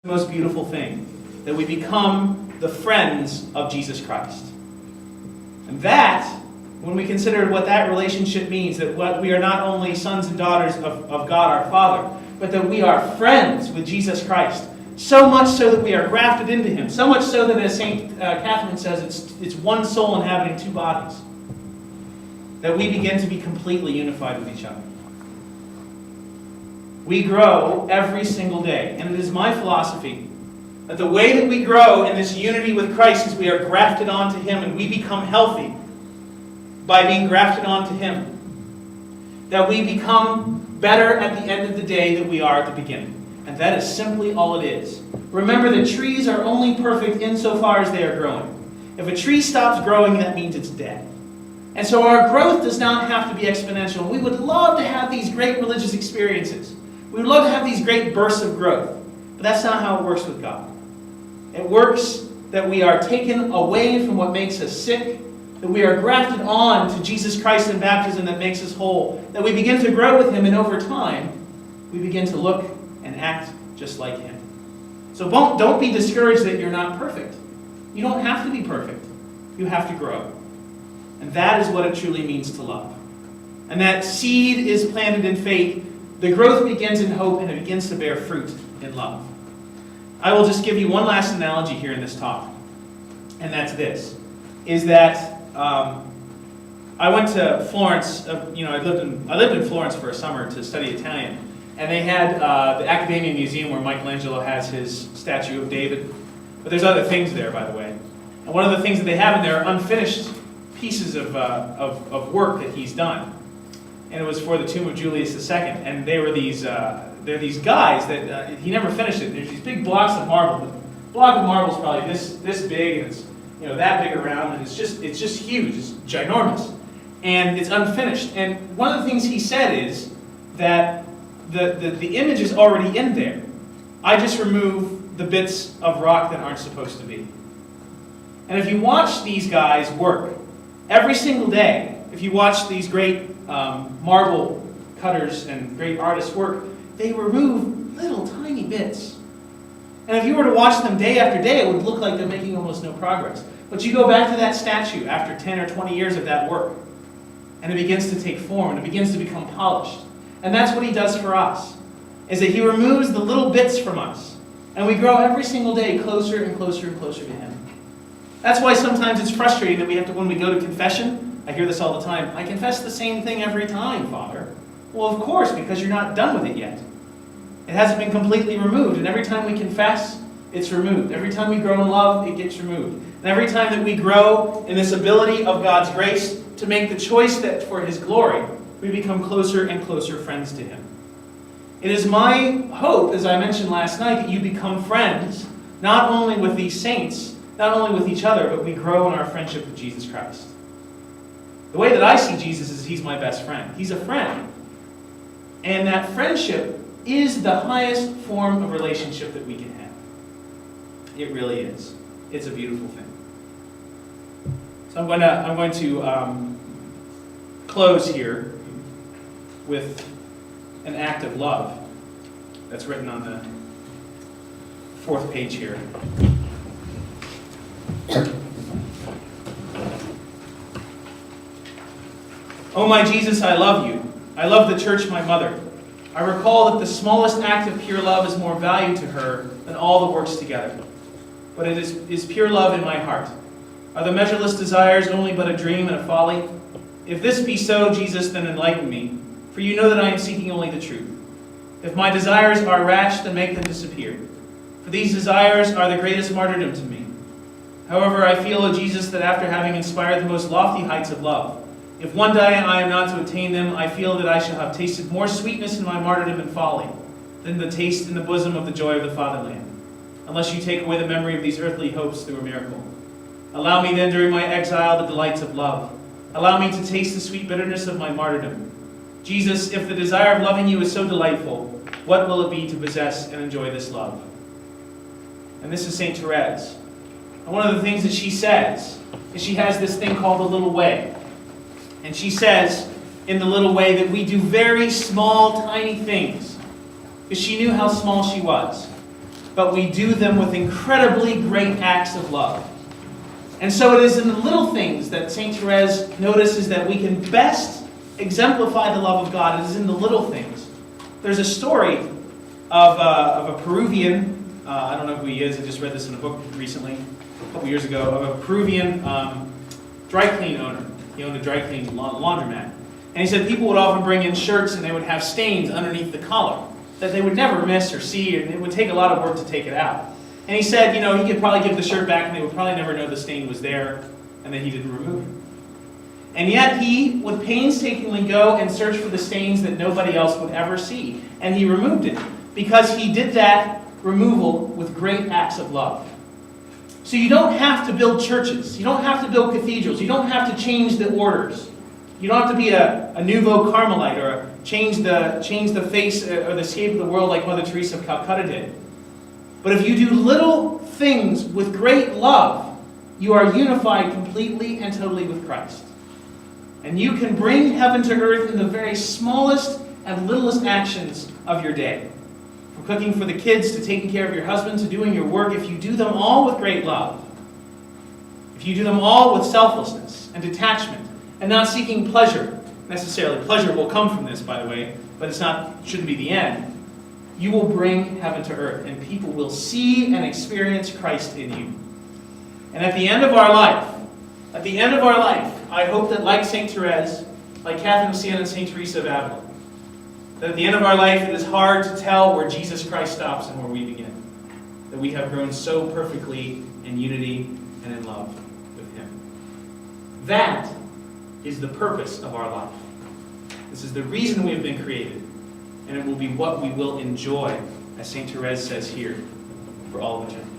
most beautiful thing, that we become the friends of Jesus Christ. And that, when we consider what that relationship means, that we are not only sons and daughters of God our Father, but that we are friends with Jesus Christ. So much so that we are grafted into Him. So much so that, as St. Catherine says, it's one soul inhabiting two bodies. That we begin to be completely unified with each other. We grow every single day. And it is my philosophy that the way that we grow in this unity with Christ is we are grafted onto Him, and we become healthy by being grafted onto Him. That we become better at the end of the day than we are at the beginning. And that is simply all it is. Remember that trees are only perfect insofar as they are growing. If a tree stops growing, that means it's dead. And so our growth does not have to be exponential. We would love to have these great religious experiences. We would love to have these great bursts of growth. But that's not how it works with God. It works that we are taken away from what makes us sick, that we are grafted on to Jesus Christ in baptism that makes us whole, that we begin to grow with Him, and over time, we begin to look and act just like Him. So don't be discouraged that you're not perfect. You don't have to be perfect. You have to grow. And that is what it truly means to love. And that seed is planted in faith. The growth begins in hope, and it begins to bear fruit in love. I will just give you one last analogy here in this talk. And that's this. Is that I went to Florence. I lived in Florence for a summer to study Italian. And they had the Accademia Museum where Michelangelo has his statue of David. But there's other things there, by the way. And one of the things that they have in there are unfinished pieces of work that he's done. And it was for the tomb of Julius II. And they were these guys that he never finished it. There's these big blocks of marble. The block of marble is probably this big, and it's that big around, and it's just huge. It's ginormous, and it's unfinished. And one of the things he said is that the image is already in there. I just remove the bits of rock that aren't supposed to be. And if you watch these guys work every single day, if you watch these great marble cutters and great artists work, they remove little tiny bits. And if you were to watch them day after day, it would look like they're making almost no progress. But you go back to that statue after 10 or 20 years of that work, and it begins to take form, and it begins to become polished. And that's what He does for us, is that He removes the little bits from us, and we grow every single day closer and closer and closer to Him. That's why sometimes it's frustrating that we have to, when we go to confession, I hear this all the time, I confess the same thing every time, Father. Well, of course, because you're not done with it yet. It hasn't been completely removed, and every time we confess, it's removed. Every time we grow in love, it gets removed. And every time that we grow in this ability of God's grace to make the choice that for His glory, we become closer and closer friends to Him. It is my hope, as I mentioned last night, that you become friends, not only with these saints, not only with each other, but we grow in our friendship with Jesus Christ. The way that I see Jesus is He's my best friend. He's a friend. And that friendship is the highest form of relationship that we can have. It really is. It's a beautiful thing. So I'm going to close here with an act of love that's written on the 4th page here. Oh my Jesus, I love you. I love the church, my mother. I recall that the smallest act of pure love is more value to her than all the works together. But it is pure love in my heart. Are the measureless desires only but a dream and a folly? If this be so, Jesus, then enlighten me, for you know that I am seeking only the truth. If my desires are rash, then make them disappear. For these desires are the greatest martyrdom to me. However, I feel, O Jesus, that after having inspired the most lofty heights of love, if one day I am not to attain them, I feel that I shall have tasted more sweetness in my martyrdom and folly than the taste in the bosom of the joy of the fatherland, unless you take away the memory of these earthly hopes through a miracle. Allow me then during my exile the delights of love. Allow me to taste the sweet bitterness of my martyrdom. Jesus, if the desire of loving you is so delightful, what will it be to possess and enjoy this love? And this is St. Therese. And one of the things that she says is she has this thing called the little way. And she says in the little way that we do very small, tiny things. Because she knew how small she was. but we do them with incredibly great acts of love. And so it is in the little things that St. Therese notices that we can best exemplify the love of God. It is in the little things. There's a story of a Peruvian, I don't know who he is, I just read this in a book recently, a couple years ago, of a Peruvian dry clean owner. He owned a dry clean laundromat. And he said people would often bring in shirts and they would have stains underneath the collar that they would never miss or see, and it would take a lot of work to take it out. And he said, he could probably give the shirt back and they would probably never know the stain was there and that he didn't remove it. And yet he would painstakingly go and search for the stains that nobody else would ever see. And he removed it because he did that removal with great acts of love. So you don't have to build churches. You don't have to build cathedrals. You don't have to change the orders. You don't have to be a nouveau Carmelite or change the face or the shape of the world like Mother Teresa of Calcutta did. But if you do little things with great love, you are unified completely and totally with Christ. And you can bring heaven to earth in the very smallest and littlest actions of your day. From cooking for the kids to taking care of your husband to doing your work, if you do them all with great love, if you do them all with selflessness and detachment, and not seeking pleasure necessarily. Pleasure will come from this, by the way, but shouldn't be the end. You will bring heaven to earth, and people will see and experience Christ in you. And at the end of our life, I hope that like St. Therese, like Catherine of Siena and St. Teresa of Avila, that at the end of our life it is hard to tell where Jesus Christ stops and where we begin. That we have grown so perfectly in unity and in love with Him. That is the purpose of our life. This is the reason we have been created. And it will be what we will enjoy, as St. Therese says here, for all of eternity.